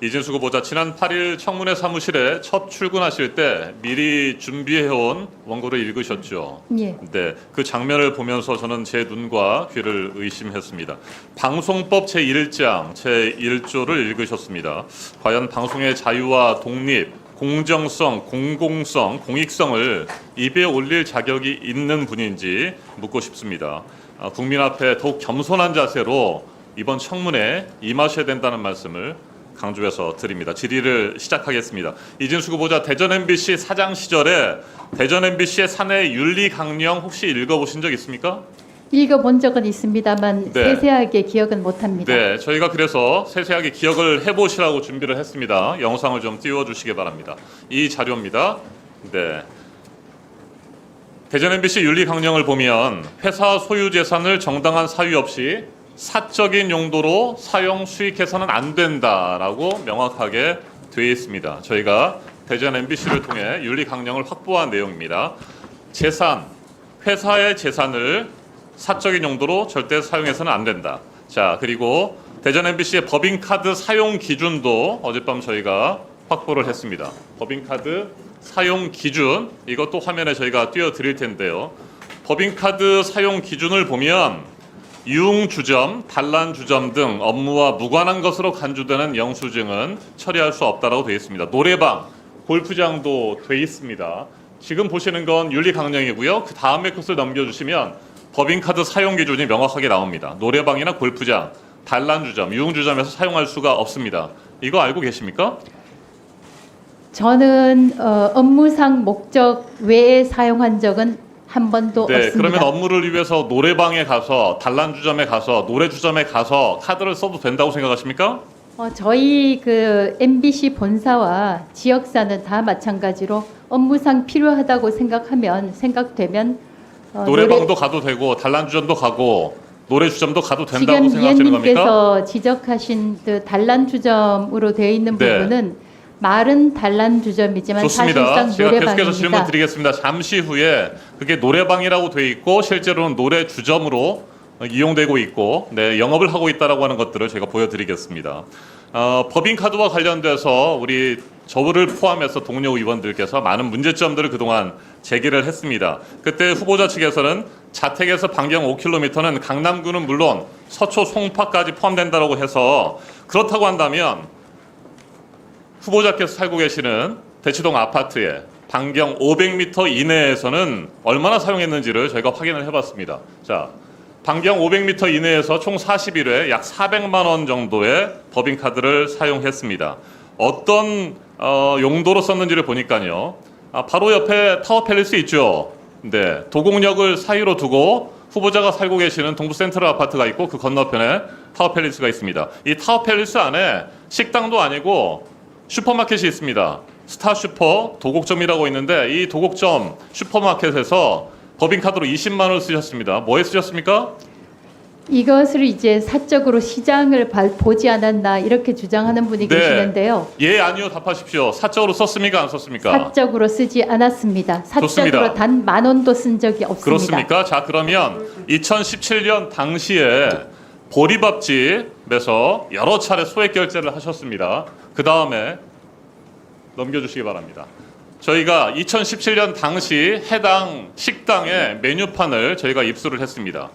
이진숙 후보자 지난 8일 청문회 사무실에 첫 출근하실 때 미리 준비해온 원고를 읽으셨죠. 예. 네, 그 장면을 보면서 저는 제 눈과 귀를 의심했습니다. 방송법 제1장 제1조를 읽으셨습니다. 과연 방송의 자유와 독립, 공정성, 공공성, 공익성을 입에 올릴 자격이 있는 분인지 묻고 싶습니다. 국민 앞에 더욱 겸손한 자세로 이번 청문회에 임하셔야 된다는 말씀을 강조해서 드립니다. 질의를 시작하겠습니다. 이진숙 후보자 대전 MBC 사장 시절에 대전 MBC의 사내 윤리 강령 혹시 읽어보신 적 있습니까? 읽어본 적은 있습니다만 네. 세세하게 기억은 못합니다. 네, 저희가 그래서 세세하게 기억을 해보시라고 준비를 했습니다. 영상을 좀 띄워주시기 바랍니다. 이 자료입니다. 네. 대전 MBC 윤리 강령을 보면 회사 소유 재산을 정당한 사유 없이 사적인 용도로 사용 수익해서는 안 된다라고 명확하게 되어 있습니다. 저희가 대전 MBC를 통해 윤리 강령을 확보한 내용입니다. 재산, 회사의 재산을 사적인 용도로 절대 사용해서는 안 된다. 자, 그리고 대전 MBC의 법인카드 사용 기준도 어젯밤 저희가 확보를 했습니다. 법인카드 사용 기준, 이것도 화면에 저희가 띄워드릴 텐데요. 법인카드 사용 기준을 보면 유흥주점, 단란주점 등 업무와 무관한 것으로 간주되는 영수증은 처리할 수 없다라고 되어 있습니다. 노래방, 골프장도 되어 있습니다. 지금 보시는 건 윤리 강령이고요. 그 다음에 것을 넘겨주시면 법인카드 사용 기준이 명확하게 나옵니다. 노래방이나 골프장, 단란주점, 유흥주점에서 사용할 수가 없습니다. 이거 알고 계십니까? 저는 업무상 목적 외에 사용한 적은 한 번도 네, 없습니다. 그러면 업무를 위해서 노래방에 가서, 단란주점에 가서, 노래주점에 가서 카드를 써도 된다고 생각하십니까? 저희 그 MBC 본사와 지역사는 다 마찬가지로 업무상 필요하다고 생각되면 노래방도 가도 되고, 단란주점도 가고, 노래주점도 가도 된다고 지금 생각하시는 겁니까? 위원님께서 지적하신 그 단란주점으로 되어 있는 네. 부분은 말은 단란주점이지만 좋습니다. 사실상 제가 계속해서 노래방입니다. 질문 드리겠습니다. 잠시 후에 그게 노래방이라고 돼 있고 실제로는 노래주점으로 이용되고 있고 네, 영업을 하고 있다라고 하는 것들을 제가 보여드리겠습니다. 법인카드와 관련돼서 우리 저를 포함해서 동료 의원들께서 많은 문제점들을 그동안 제기를 했습니다. 그때 후보자 측에서는 자택에서 반경 5km는 강남구는 물론 서초 송파까지 포함된다고 해서 그렇다고 한다면 후보자께서 살고 계시는 대치동 아파트에 반경 500m 이내에서는 얼마나 사용했는지를 저희가 확인을 해봤습니다. 자, 반경 500m 이내에서 총 41회 약 400만 원 정도의 법인카드를 사용했습니다. 어떤 용도로 썼는지를 보니까요. 바로 옆에 타워팰리스 있죠. 네, 도곡역을 사이로 두고 후보자가 살고 계시는 동부센트럴 아파트가 있고 그 건너편에 타워팰리스가 있습니다. 이 타워팰리스 안에 식당도 아니고 슈퍼마켓이 있습니다. 스타슈퍼 도곡점이라고 있는데 이 도곡점 슈퍼마켓에서 법인카드로 20만 원을 쓰셨습니다. 뭐에 쓰셨습니까? 이것을 이제 사적으로 시장을 보지 않았나 이렇게 주장하는 분이 네. 계시는데요. 예, 아니요 답하십시오. 사적으로 썼습니까? 안 썼습니까? 사적으로 쓰지 않았습니다. 사적으로 좋습니다. 단 10,000원도 쓴 적이 없습니다. 그렇습니까? 자, 그러면 2017년 당시에 보리밥집에서 여러 차례 소액 결제를 하셨습니다. 그 다음에 넘겨주시기 바랍니다. 저희가 2017년 당시 해당 식당의 메뉴판을 저희가 입수를 했습니다.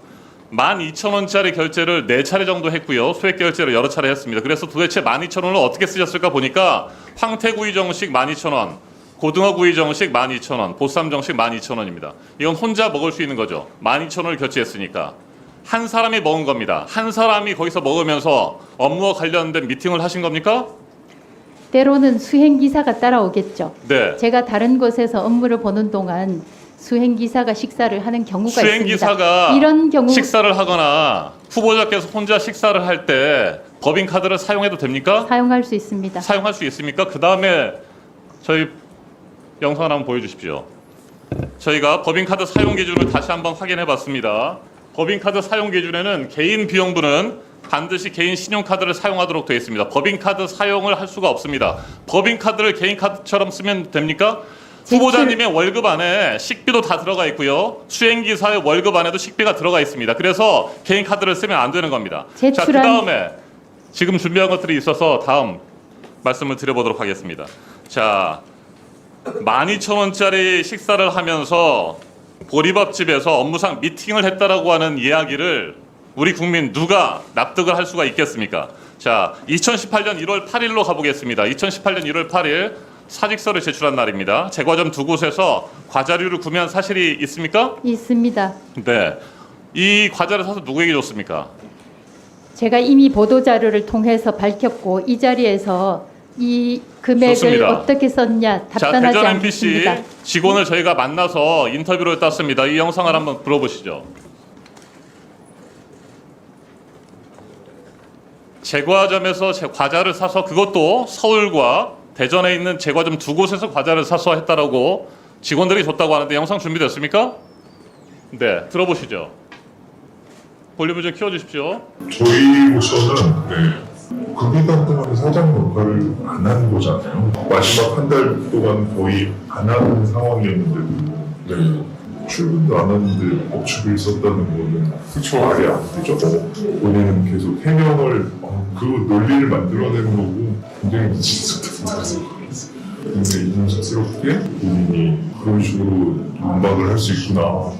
12,000원짜리 결제를 4차례 정도 했고요. 소액 결제를 여러 차례 했습니다. 그래서 도대체 12,000원을 어떻게 쓰셨을까 보니까 황태구이 정식 12,000원, 고등어구이 정식 12,000원, 보쌈 정식 12,000원입니다. 이건 혼자 먹을 수 있는 거죠. 12,000원을 결제했으니까. 한 사람이 먹은 겁니다. 한 사람이 거기서 먹으면서 업무와 관련된 미팅을 하신 겁니까? 때로는 수행기사가 따라오겠죠. 네. 제가 다른 곳에서 업무를 보는 동안 수행기사가 식사를 하는 경우가 수행기사가 있습니다. 이런 경우 식사를 하거나 후보자께서 혼자 식사를 할 때 법인카드를 사용해도 됩니까? 사용할 수 있습니다. 사용할 수 있습니까? 그 다음에 저희 영상을 한번 보여주십시오. 저희가 법인카드 사용 기준을 다시 한번 확인해 봤습니다. 법인카드 사용 기준에는 개인 비용분은 반드시 개인 신용카드를 사용하도록 되어 있습니다. 법인카드 사용을 할 수가 없습니다. 법인카드를 개인카드처럼 쓰면 됩니까? 후보자님의 월급 안에 식비도 다 들어가 있고요. 수행기사의 월급 안에도 식비가 들어가 있습니다. 그래서 개인카드를 쓰면 안 되는 겁니다. 자, 그 다음에 지금 준비한 것들이 있어서 다음 말씀을 드려보도록 하겠습니다. 자, 12,000원짜리 식사를 하면서 보리밥집에서 업무상 미팅을 했다라고 하는 이야기를 우리 국민 누가 납득을 할 수가 있겠습니까? 자, 2018년 1월 8일로 가보겠습니다. 2018년 1월 8일 사직서를 제출한 날입니다. 제과점 두 곳에서 과자류를 구매한 사실이 있습니까? 있습니다. 네. 이 과자를 사서 누구에게 줬습니까? 제가 이미 보도 자료를 통해서 밝혔고 이 자리에서 이 금액을 좋습니다. 어떻게 썼냐 자, 답변하지 대전 MBC 않겠습니다. 직원을 저희가 만나서 인터뷰를 땄습니다. 이 영상을 한번 들어보시죠. 제과점에서 과자를 사서 그것도 서울과 대전에 있는 제과점 두 곳에서 과자를 사서 했다라고 직원들이 줬다고 하는데 영상 준비됐습니까? 네, 들어보시죠. 볼륨을 좀 키워주십시오. 저희로서는 금기간 동안 사장 역할을 안 한 거잖아요. 마지막 한 달 동안 거의 안 하는 상황이었는데도 출근도 안 하는데 업축을 썼다는 거는 말이 안 되죠. 본인은 계속 해명을 그 논리를 만들어내는 거고 굉장히 무섭다고 근데 이중스럽게 본인이 그런 식으로 반박을 할 수 있구나.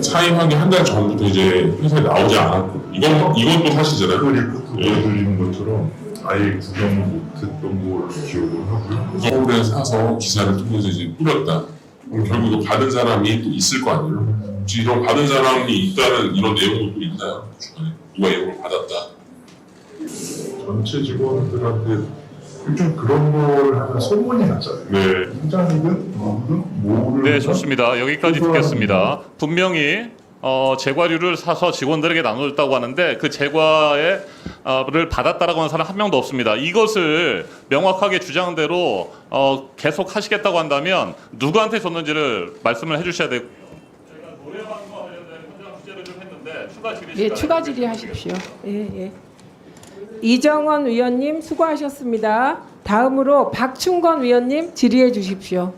사임하기 한 달 전부터 이제 회사에 나오지 않았고 이건 또 사실이잖아요. 그걸 입고 보여드리는 것처럼 아예 구경을 못했던 걸 기억을 하고요. 서울에 사서 기사를 통해서 이제 뿌렸다. 그럼 결국 이거 받은 사람이 또 있을 거 아니에요. 혹시 이런 받은 사람이 있다는 이런 내용도 또 있나요? 주변에 누가 이걸 받았다. 전체 직원들한테 요즘 그런 걸 하면 소문이 나잖아요. 네. 팀장이든 누구든 모르는 네, 좋습니다. 여기까지 듣겠습니다. 분명히 제과류를 사서 직원들에게 나눠줬다고 하는데 그 제과를 받았다라고 하는 사람 한 명도 없습니다. 이것을 명확하게 주장대로 계속 하시겠다고 한다면 누구한테 줬는지를 말씀을 해주셔야 되고. 저희가 노래방과 관련된 현장 취재를 좀 했는데 추가 질의 예, 추가 질의하십시오. 예. 이정원 위원님 수고하셨습니다. 다음으로 박충건 위원님 질의해 주십시오.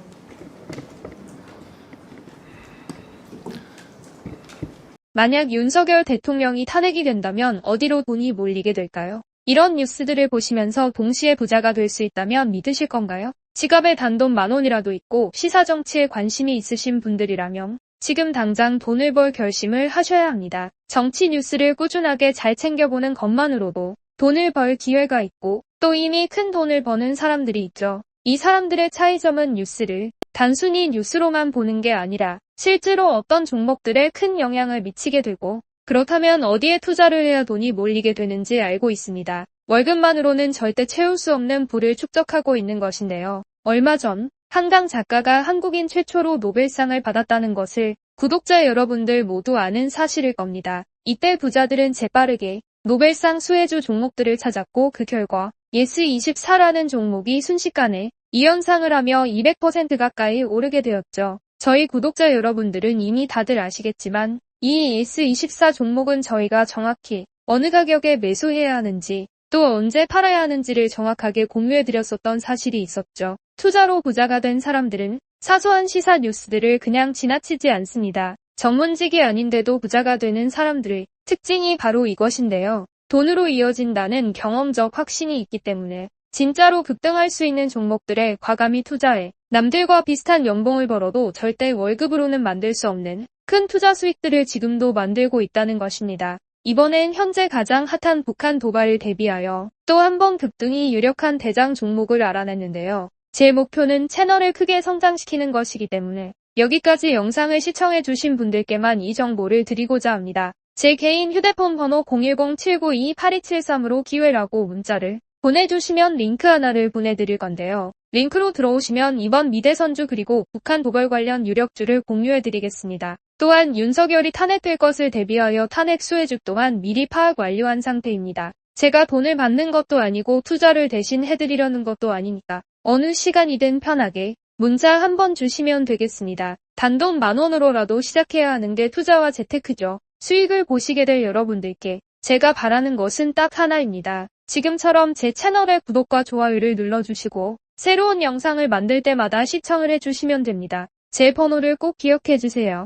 만약 윤석열 대통령이 탄핵이 된다면 어디로 돈이 몰리게 될까요? 이런 뉴스들을 보시면서 동시에 부자가 될 수 있다면 믿으실 건가요? 지갑에 단돈 10,000원이라도 있고 시사정치에 관심이 있으신 분들이라면 지금 당장 돈을 벌 결심을 하셔야 합니다. 정치 뉴스를 꾸준하게 잘 챙겨보는 것만으로도 돈을 벌 기회가 있고 또 이미 큰 돈을 버는 사람들이 있죠. 이 사람들의 차이점은 뉴스를 단순히 뉴스로만 보는 게 아니라 실제로 어떤 종목들에 큰 영향을 미치게 되고 그렇다면 어디에 투자를 해야 돈이 몰리게 되는지 알고 있습니다. 월급만으로는 절대 채울 수 없는 부를 축적하고 있는 것인데요. 얼마 전 한강 작가가 한국인 최초로 노벨상을 받았다는 것을 구독자 여러분들 모두 아는 사실일 겁니다. 이때 부자들은 재빠르게 노벨상 수혜주 종목들을 찾았고 그 결과 예스24라는 종목이 순식간에 2연상을 하며 200% 가까이 오르게 되었죠. 저희 구독자 여러분들은 이미 다들 아시겠지만 이 예스24 종목은 저희가 정확히 어느 가격에 매수해야 하는지 또 언제 팔아야 하는지를 정확하게 공유해드렸었던 사실이 있었죠. 투자로 부자가 된 사람들은 사소한 시사 뉴스들을 그냥 지나치지 않습니다. 전문직이 아닌데도 부자가 되는 사람들의 특징이 바로 이것인데요. 돈으로 이어진다는 경험적 확신이 있기 때문에 진짜로 급등할 수 있는 종목들에 과감히 투자해 남들과 비슷한 연봉을 벌어도 절대 월급으로는 만들 수 없는 큰 투자 수익들을 지금도 만들고 있다는 것입니다. 이번엔 현재 가장 핫한 북한 도발을 대비하여 또 한 번 급등이 유력한 대장 종목을 알아냈는데요. 제 목표는 채널을 크게 성장시키는 것이기 때문에 여기까지 영상을 시청해주신 분들께만 이 정보를 드리고자 합니다. 제 개인 휴대폰 번호 010-792-8273으로 기회라고 문자를 보내주시면 링크 하나를 보내드릴 건데요. 링크로 들어오시면 이번 미대선주 그리고 북한 도발 관련 유력주를 공유해드리겠습니다. 또한 윤석열이 탄핵될 것을 대비하여 탄핵 수혜주 또한 미리 파악 완료한 상태입니다. 제가 돈을 받는 것도 아니고 투자를 대신 해드리려는 것도 아니니까 어느 시간이든 편하게 문자 한번 주시면 되겠습니다. 단돈 10,000원으로라도 시작해야 하는 게 투자와 재테크죠. 수익을 보시게 될 여러분들께 제가 바라는 것은 딱 하나입니다. 지금처럼 제 채널의 구독과 좋아요를 눌러주시고 새로운 영상을 만들 때마다 시청을 해주시면 됩니다. 제 번호를 꼭 기억해주세요.